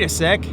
Wait a sec.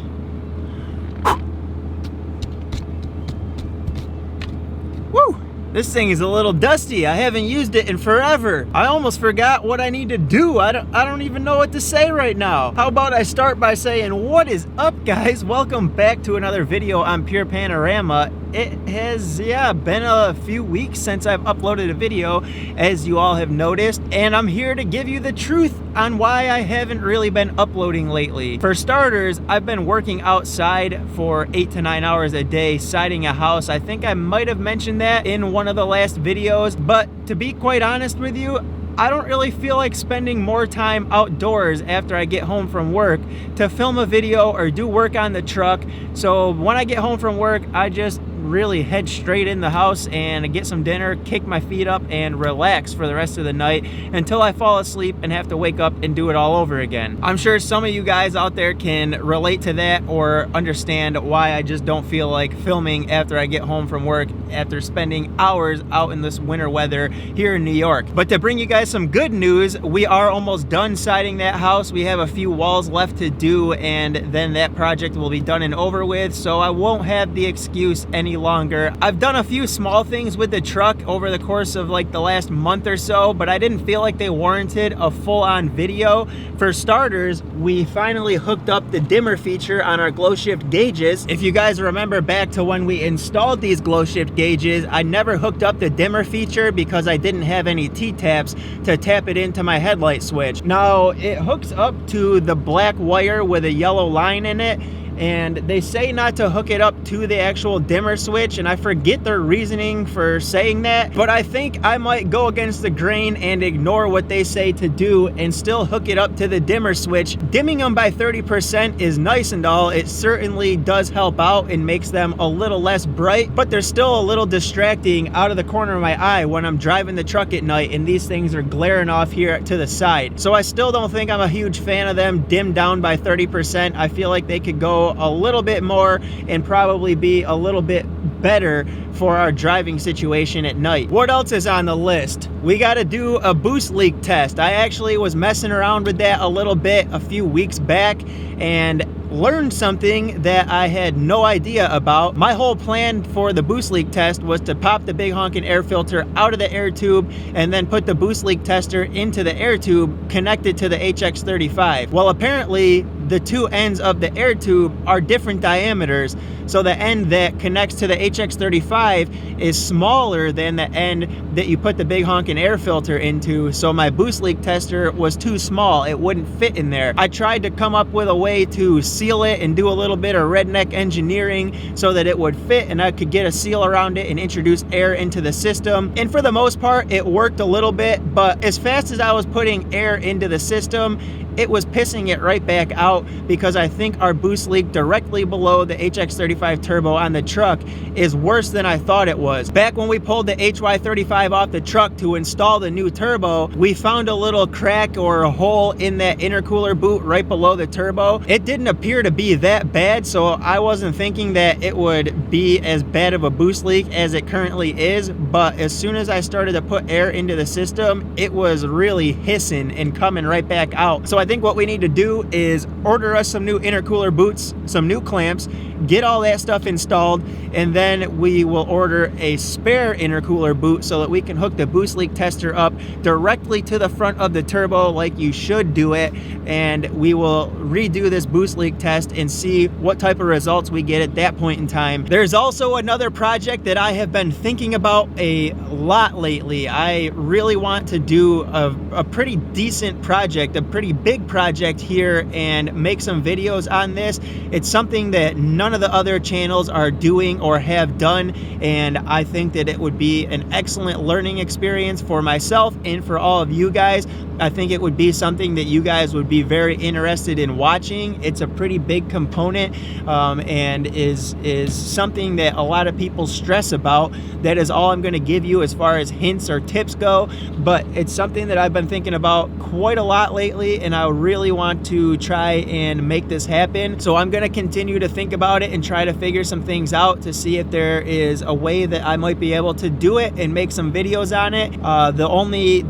Woo! This thing is a little dusty. I haven't used it in forever. I almost forgot what I need to do. I don't even know what to say right now. How about I start by saying, what is up, guys? Welcome back to another video on Pure Panorama. It has, been a few weeks since I've uploaded a video, as you all have noticed, and I'm here to give you the truth on why I haven't really been uploading lately. For starters, I've been working outside for 8 to 9 hours a day, siding a house. I think I might have mentioned that in one of the last videos, but to be quite honest with you, I don't really feel like spending more time outdoors after I get home from work to film a video or do work on the truck. So when I get home from work, I just really head straight in the house and get some dinner, kick my feet up, and relax for the rest of the night until I fall asleep and have to wake up and do it all over again. I'm sure some of you guys out there can relate to that or understand why I just don't feel like filming after I get home from work after spending hours out in this winter weather here in New York. But to bring you guys some good news, we are almost done siding that house. We have a few walls left to do, and then that project will be done and over with, so I won't have the excuse any longer. I've done a few small things with the truck over the course of like the last month or so, but I didn't feel like they warranted a full-on video. For starters, we finally hooked up the dimmer feature on our glow shift gauges. If you guys remember back to when we installed these glow shift gauges, I never hooked up the dimmer feature because I didn't have any T-taps to tap it into my headlight switch. Now, it hooks up to the black wire with a yellow line in it, and they say not to hook it up to the actual dimmer switch, and I forget their reasoning for saying that, but I think I might go against the grain and ignore what they say to do and still hook it up to the dimmer switch. Dimming them by 30% is nice and all. It certainly does help out and makes them a little less bright, but they're still a little distracting out of the corner of my eye when I'm driving the truck at night and these things are glaring off here to the side. So I still don't think I'm a huge fan of them dimmed down by 30%. I feel like they could go a little bit more and probably be a little bit better for our driving situation at night. What else is on the list? We got to do a boost leak test. I actually was messing around with that a little bit a few weeks back and learned something that I had no idea about. My whole plan for the boost leak test was to pop the big honking air filter out of the air tube and then put the boost leak tester into the air tube connected to the HX35. Well, apparently the two ends of the air tube are different diameters, so the end that connects to the HX35 is smaller than the end that you put the big honking air filter into, so my boost leak tester was too small. It wouldn't fit in there. I tried to come up with a way to seal it and do a little bit of redneck engineering so that it would fit and I could get a seal around it and introduce air into the system, and for the most part it worked a little bit, but as fast as I was putting air into the system, it was pissing it right back out because I think our boost leak directly below the HX35 turbo on the truck is worse than I thought it was. Back when we pulled the HY35 off the truck to install the new turbo, we found a little crack or a hole in that intercooler boot right below the turbo. It didn't appear to be that bad, so I wasn't thinking that it would be as bad of a boost leak as it currently is, but as soon as I started to put air into the system, it was really hissing and coming right back out. So I think what we need to do is order us some new intercooler boots, some new clamps, get all that stuff installed, and then we will order a spare intercooler boot so that we can hook the boost leak tester up directly to the front of the turbo like you should do it, and we will redo this boost leak test and see what type of results we get at that point in time. There's also another project that I have been thinking about a lot lately. I really want to do a pretty decent project, a pretty big project here, and make some videos on this. It's something that none of the other channels are doing or have done, and I think that it would be an excellent learning experience for myself and for all of you guys. I think it would be something that you guys would be very interested in watching. It's a pretty big component and is something something that a lot of people stress about. That is all I'm going to give you as far as hints or tips go, but it's something that I've been thinking about quite a lot lately, and I really want to try and make this happen. So I'm going to continue to think about it and try to figure some things out to see if there is a way that I might be able to do it and make some videos on it.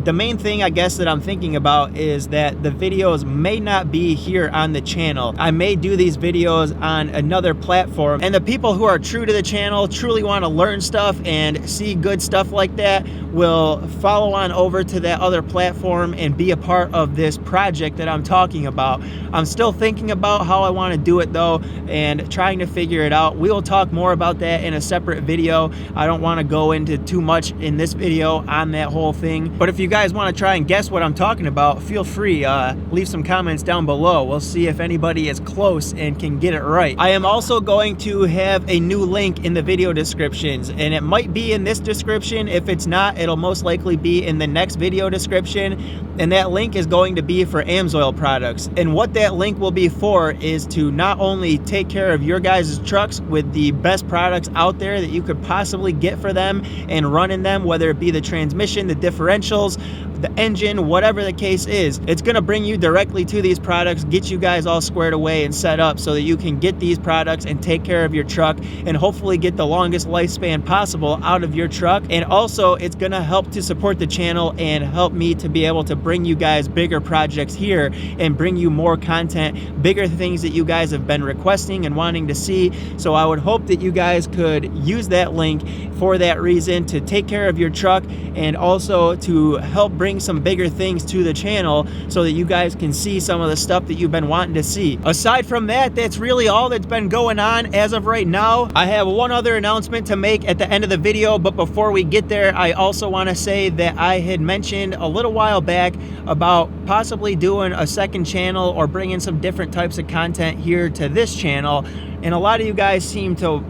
The main thing I guess that I'm thinking about is that the videos may not be here on the channel. I may do these videos on another platform, and the people who are true to the channel, truly want to learn stuff and see good stuff like that, will follow on over to that other platform and be a part of this project that I'm talking about. I'm still thinking about how I want to do it though, and trying to figure it out. We will talk more about that in a separate video. I don't want to go into too much in this video on that whole thing, but if you guys want to try and guess what I'm talking about, feel free, leave some comments down below. We'll see if anybody is close and can get it right. I am also going to have a new link in the video descriptions, and it might be in this description. If it's not, it'll most likely be in the next video description, and that link is going to be for Amsoil products. And what that link will be for is to not only take care of your guys' trucks with the best products out there that you could possibly get for them and run in them, whether it be the transmission, the differentials, the engine, whatever the case is. It's going to bring you directly to these products, get you guys all squared away and set up so that you can get these products and take care of your truck and hopefully get the longest lifespan possible out of your truck. And also it's going to help to support the channel and help me to be able to bring you guys bigger projects here and bring you more content, bigger things that you guys have been requesting and wanting to see. So I would hope that you guys could use that link for that reason, to take care of your truck and also to help bring some bigger things to the channel so that you guys can see some of the stuff that you've been wanting to see. Aside from that, that's really all that's been going on as of right now. I have one other announcement to make at the end of the video, but before we get there, I also want to say that I had mentioned a little while back about possibly doing a second channel or bringing some different types of content here to this channel, and a lot of you guys seem to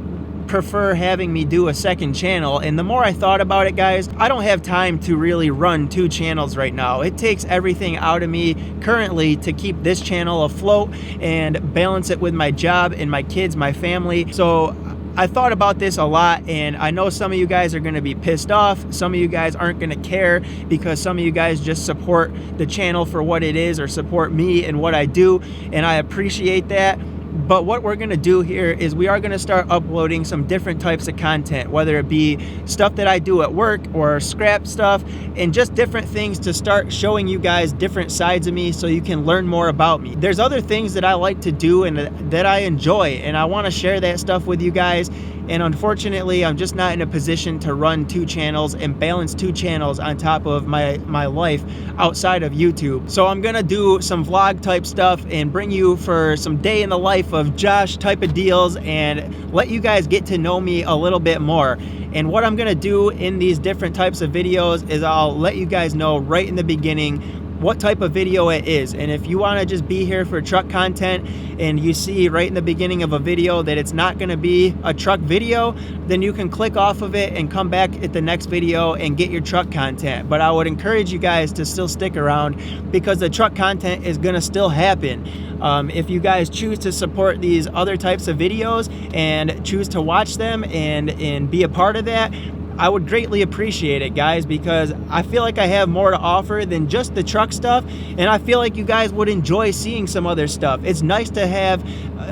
prefer having me do a second channel. And the more I thought about it, guys, I don't have time to really run two channels right now. It takes everything out of me currently to keep this channel afloat and balance it with my job and my kids, my family. So I thought about this a lot, and I know some of you guys are going to be pissed off. Some of you guys aren't going to care because some of you guys just support the channel for what it is or support me and what I do, and I appreciate that. But what we're going to do here is we are going to start uploading some different types of content, whether it be stuff that I do at work or scrap stuff, and just different things to start showing you guys different sides of me so you can learn more about me. There's other things that I like to do and that I enjoy, and I want to share that stuff with you guys. And unfortunately, I'm just not in a position to run two channels and balance two channels on top of my life outside of YouTube. So I'm gonna do some vlog type stuff and bring you for some day in the life of Josh type of deals and let you guys get to know me a little bit more. And what I'm gonna do in these different types of videos is I'll let you guys know right in the beginning what type of video it is. And if you want to just be here for truck content and you see right in the beginning of a video that it's not going to be a truck video, then you can click off of it and come back at the next video and get your truck content. But I would encourage you guys to still stick around because the truck content is going to still happen. If you guys choose to support these other types of videos and choose to watch them and be a part of that, I would greatly appreciate it, guys, because I feel like I have more to offer than just the truck stuff, and I feel like you guys would enjoy seeing some other stuff. It's nice to have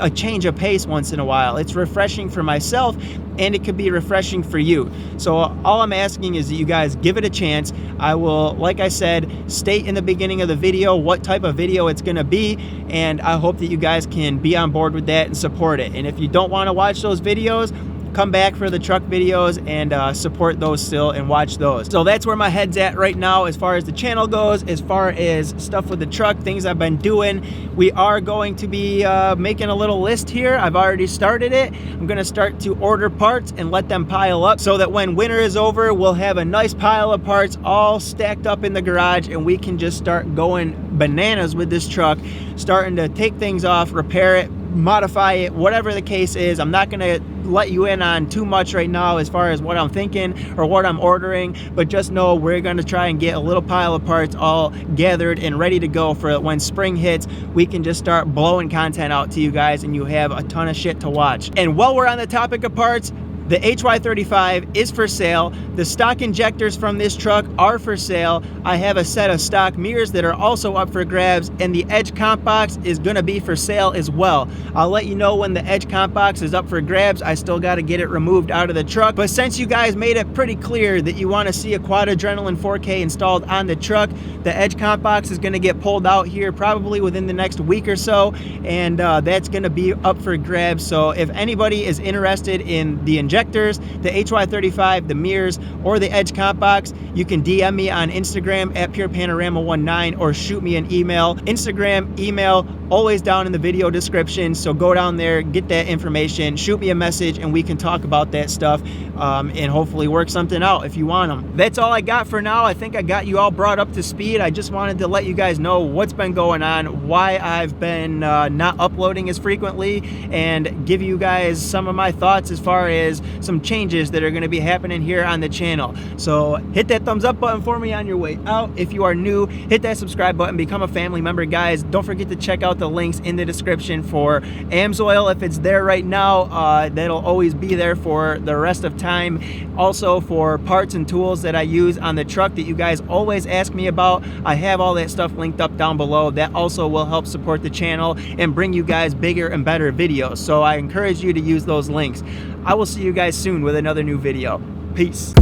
a change of pace once in a while. It's refreshing for myself, and it could be refreshing for you. So all I'm asking is that you guys give it a chance. I will, like I said, state in the beginning of the video what type of video it's gonna be, and I hope that you guys can be on board with that and support it. And if you don't wanna watch those videos, come back for the truck videos and support those still and watch those. So that's where my head's at right now as far as the channel goes. As far as stuff with the truck, things I've been doing, we are going to be making a little list here. I've already started it. I'm gonna start to order parts and let them pile up so that when winter is over, we'll have a nice pile of parts all stacked up in the garage, and we can just start going bananas with this truck, starting to take things off, repair it, modify it, whatever the case is. I'm not gonna let you in on too much right now as far as what I'm thinking or what I'm ordering, but just know we're gonna try and get a little pile of parts all gathered and ready to go for when spring hits. We can just start blowing content out to you guys and you have a ton of shit to watch. And while we're on the topic of parts, the HY35 is for sale. The stock injectors from this truck are for sale. I have a set of stock mirrors that are also up for grabs, and the edge comp box is gonna be for sale as well. I'll let you know when the edge comp box is up for grabs. I still gotta get it removed out of the truck, but since you guys made it pretty clear that you wanna see a Quad Adrenaline 4K installed on the truck, the edge comp box is gonna get pulled out here probably within the next week or so, and that's gonna be up for grabs. So if anybody is interested in the injectors, the HY35, the mirrors, or the edge comp box, you can DM me on Instagram at purepanorama19 or shoot me an email. Instagram, email, always down in the video description. So go down there, get that information, shoot me a message, and we can talk about that stuff and hopefully work something out if you want them. That's all I got for now. I think I got you all brought up to speed. I just wanted to let you guys know what's been going on, why I've been not uploading as frequently, and give you guys some of my thoughts as far as some changes that are going to be happening here on the channel. So hit that thumbs up button for me on your way out. If you are new, hit that subscribe button, become a family member, guys. Don't forget to check out the links in the description for Amsoil if it's there right now. That'll always be there for the rest of time. Also for parts and tools that I use on the truck that you guys always ask me about, I have all that stuff linked up down below. That also will help support the channel and bring you guys bigger and better videos. So I encourage you to use those links. I will see you guys soon with another new video. Peace.